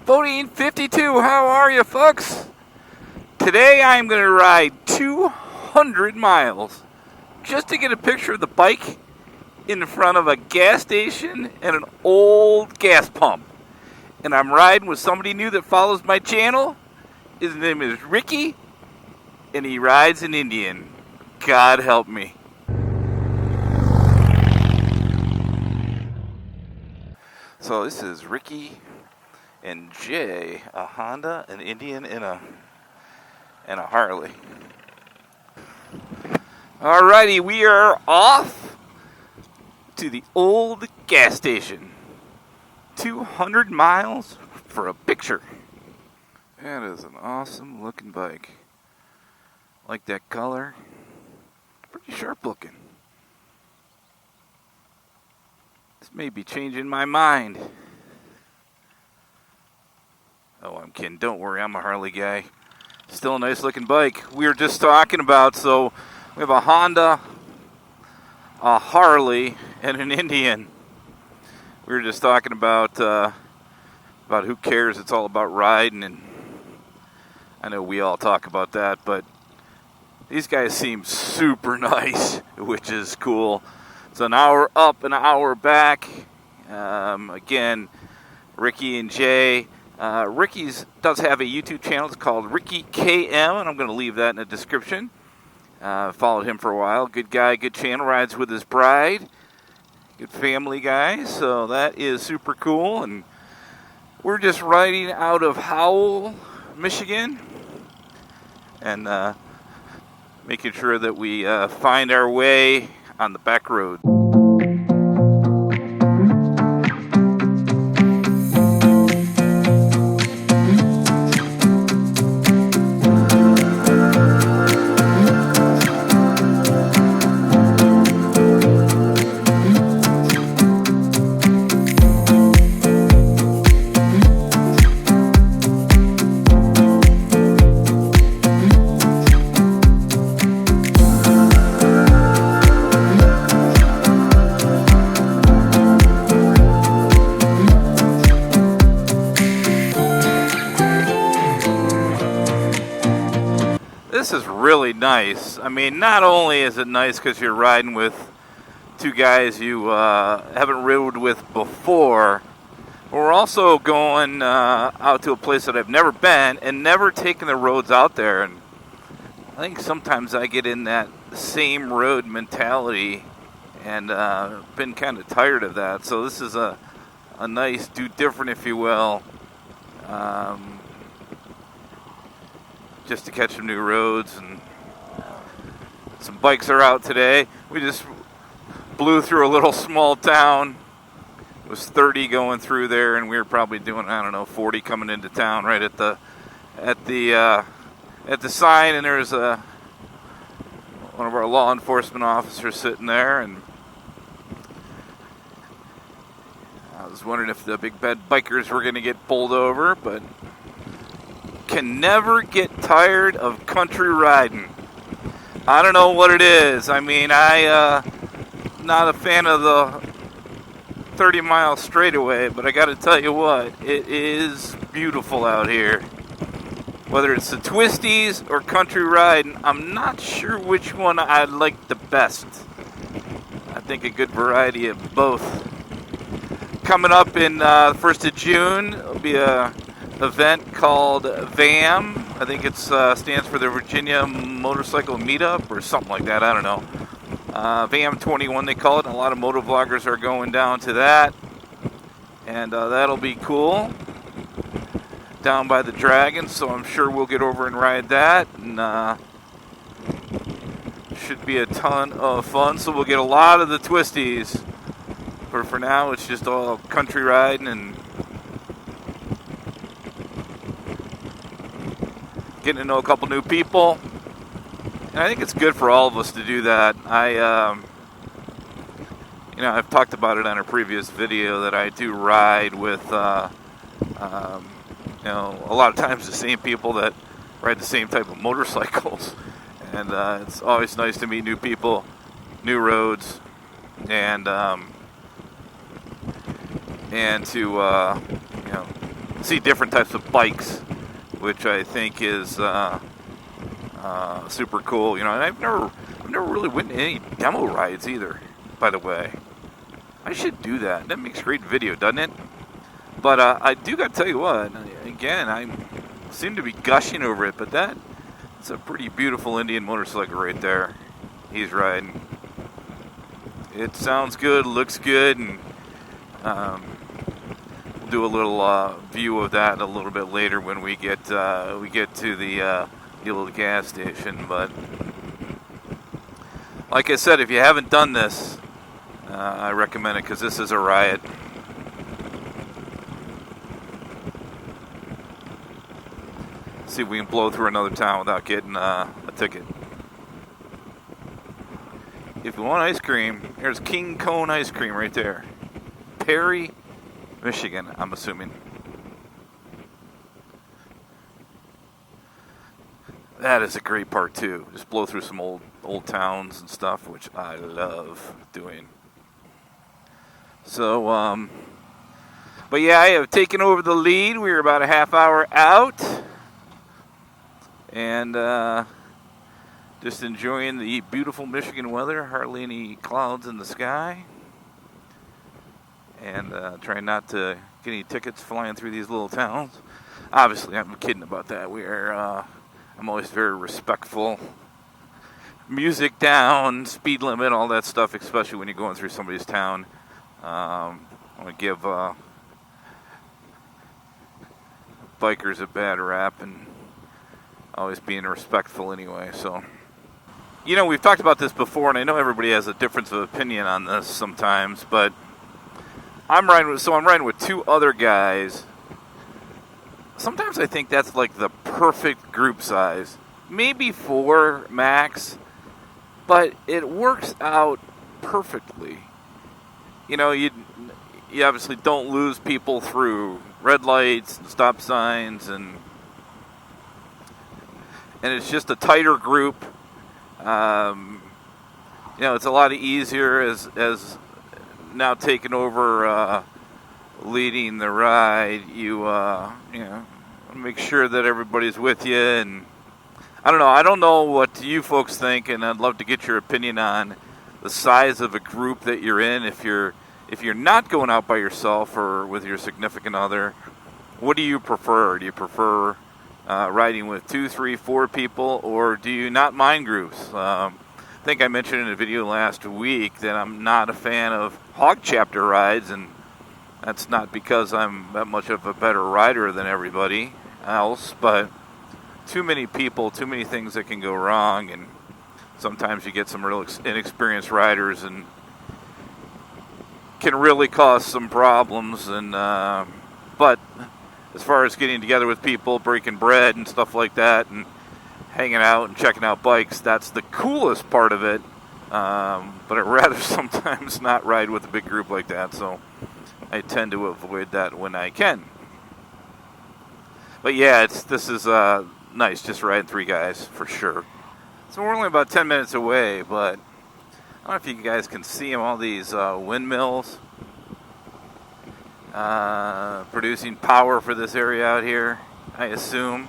Voting 52, how are you, folks? Today I'm going to ride 200 miles just to get a picture of the bike in front of a gas station and an old gas pump. And I'm riding with somebody new that follows my channel. His name is Ricky, and he rides an Indian. God help me. So this is Ricky and Jay, a Honda, an Indian, and a Harley. Alrighty, we are off to the old gas station. 200 miles for a picture. That is an awesome looking bike. Like that color. Pretty sharp looking. This may be changing my mind. Oh, I'm kidding. Don't worry, I'm a Harley guy. Still a nice looking bike. We were just talking about, so we have a Honda, a Harley, and an Indian. We were just talking about who cares. It's all about riding, and I know we all talk about that, but these guys seem super nice, which is cool. It's an hour up, an hour back. Again, Ricky and Jay. Ricky's does have a YouTube channel. It's called RickieKM, and I'm going to leave that in the description. Followed him for a while. Good guy, good channel. Rides with his bride. Good family guy. So that is super cool. And we're just riding out of Howl, Michigan, and making sure that we find our way on the back road. This is really nice. I mean, not only is it nice because you're riding with two guys you haven't rode with before, but we're also going out to a place that I've never been and never taken the roads out there. And I think sometimes I get in that same road mentality and been kind of tired of that. So this is a nice do different, if you will. Just to catch some new roads, and some bikes are out today. We just blew through a little small town. It was 30 going through there, and we were probably doing, I don't know, 40 coming into town right at the sign. And there's one of our law enforcement officers sitting there, and I was wondering if the big bad bikers were going to get pulled over, but can never get tired of country riding. I don't know what it is. I mean, I'm not a fan of the 30-mile straightaway, but I got to tell you what, it is beautiful out here. Whether it's the twisties or country riding, I'm not sure which one I like the best. I think a good variety of both. Coming up in the 1st of June, there'll be a event called VAM. I think it stands for the Virginia Motorcycle Meetup or something like that. I don't know. VAM 21 they call it. And a lot of motovloggers are going down to that, and that'll be cool. Down by the Dragon, so I'm sure we'll get over and ride that, and should be a ton of fun. So we'll get a lot of the twisties. For now, it's just all country riding and getting to know a couple new people, and I think it's good for all of us to do that. I've talked about it on a previous video that I do ride with, a lot of times the same people that ride the same type of motorcycles, and it's always nice to meet new people, new roads, and to see different types of bikes, which I think is super cool. You know, and I've never really went to any demo rides either, by the way. I should do that. That makes great video, doesn't it? But I do got to tell you what, again, I seem to be gushing over it, but that's a pretty beautiful Indian motorcycle right there he's riding. It sounds good, looks good, and we'll do a little view of that a little bit later when we get to the little gas station. But like I said, if you haven't done this, I recommend it because this is a riot. See if we can blow through another town without getting a ticket. If you want ice cream, there's King Cone ice cream right there. Perry, Michigan, I'm assuming. That is a great part too. Just blow through some old towns and stuff, which I love doing. So, but yeah, I have taken over the lead. We're about a half hour out. And just enjoying the beautiful Michigan weather, hardly any clouds in the sky. And trying not to get any tickets flying through these little towns. Obviously, I'm kidding about that. I'm always very respectful. Music down, speed limit, all that stuff, especially when you're going through somebody's town. I want to give bikers a bad rap and always being respectful anyway. So, you know, we've talked about this before, and I know everybody has a difference of opinion on this sometimes, but I'm riding with two other guys. Sometimes I think that's like the perfect group size. Maybe 4 max, but it works out perfectly. You know, you obviously don't lose people through red lights and stop signs, and it's just a tighter group. You know, it's a lot easier as now taking over leading the ride. You know, make sure that everybody's with you, and I don't know what you folks think, and I'd love to get your opinion on the size of a group that you're in. If you're not going out by yourself or with your significant other, what do you prefer? Do you prefer riding with 2, 3, 4 people, or do you not mind groups? I think I mentioned in a video last week that I'm not a fan of hog chapter rides, and that's not because I'm that much of a better rider than everybody else, but too many people, too many things that can go wrong, and sometimes you get some real inexperienced riders and can really cause some problems. And but as far as getting together with people, breaking bread and stuff like that, and hanging out and checking out bikes, that's the coolest part of it. But I'd rather sometimes not ride with a big group like that, so I tend to avoid that when I can. But yeah, this is nice, just riding 3 guys for sure. So we're only about 10 minutes away, but I don't know if you guys can see them, all these windmills producing power for this area out here, I assume.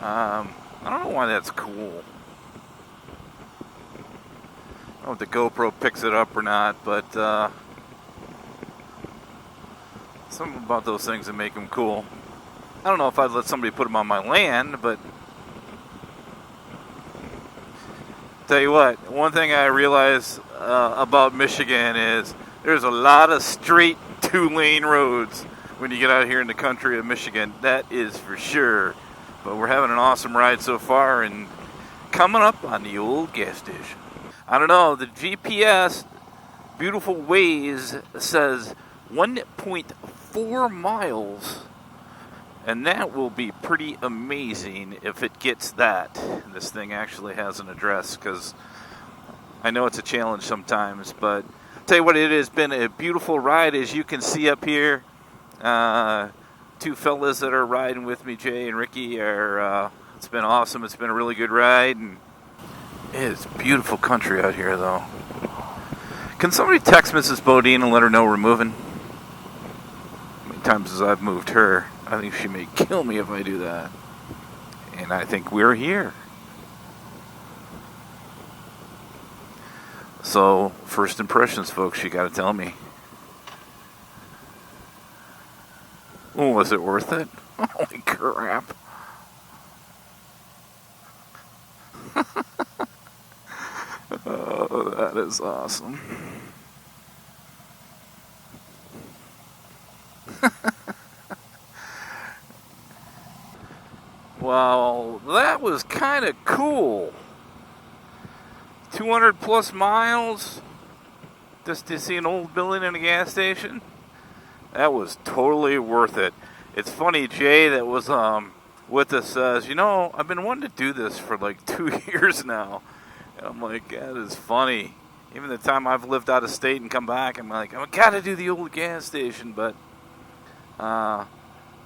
I don't know why that's cool. I don't know if the GoPro picks it up or not, but something about those things that make them cool. I don't know if I'd let somebody put them on my land, but tell you what, one thing I realize about Michigan is there's a lot of straight 2-lane roads when you get out here in the country of Michigan. That is for sure. But we're having an awesome ride so far, and coming up on the old gas station. I don't know, the GPS, Beautiful Ways, says 1.4 miles. And that will be pretty amazing if it gets that. This thing actually has an address, because I know it's a challenge sometimes. But I'll tell you what, it has been a beautiful ride, as you can see up here. 2 fellas that are riding with me, Jay and Ricky, are. It's been awesome. It's been a really good ride, and it's beautiful country out here, though. Can somebody text Mrs. Bodine and let her know we're moving? times as I've moved her. I think she may kill me if I do that. And I think we're here. So, first impressions, folks, you gotta tell me. Oh, was it worth it? Holy crap. Oh, that is awesome. Well, that was kind of cool. 200 plus miles just to see an old building and a gas station. That was totally worth it. It's funny, Jay that was with us says, you know, I've been wanting to do this for like 2 years now. And I'm like, that is funny. Even the time I've lived out of state and come back, I'm like, I've got to do the old gas station. But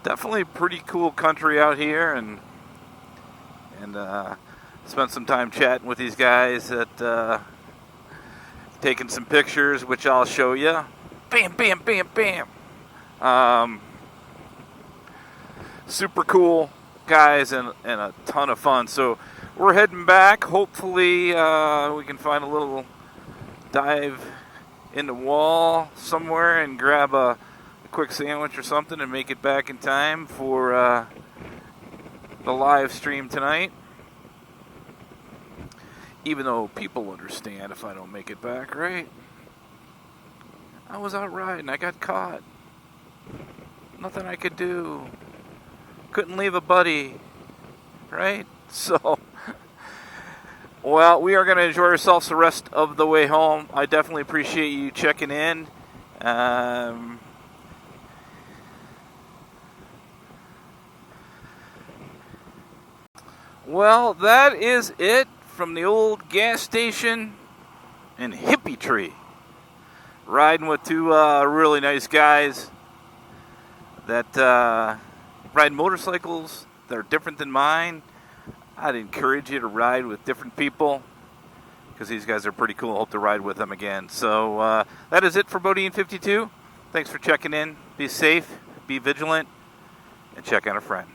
definitely pretty cool country out here, and spent some time chatting with these guys that taking some pictures, which I'll show you. Bam, bam, bam, bam. Super cool guys and a ton of fun. So we're heading back. Hopefully we can find a little dive in the wall somewhere and grab a quick sandwich or something and make it back in time for the live stream tonight. Even though people understand if I don't make it back, right? I was out riding. I got caught. Nothing I could do. Couldn't leave a buddy. Right? So, well, we are going to enjoy ourselves the rest of the way home. I definitely appreciate you checking in. Well, that is it from the old gas station in Hippie Tree. Riding with two really nice guys that ride motorcycles that are different than mine. I'd encourage you to ride with different people because these guys are pretty cool. I hope to ride with them again. So that is it for Bodine 52. Thanks for checking in. Be safe, be vigilant, and check on a friend.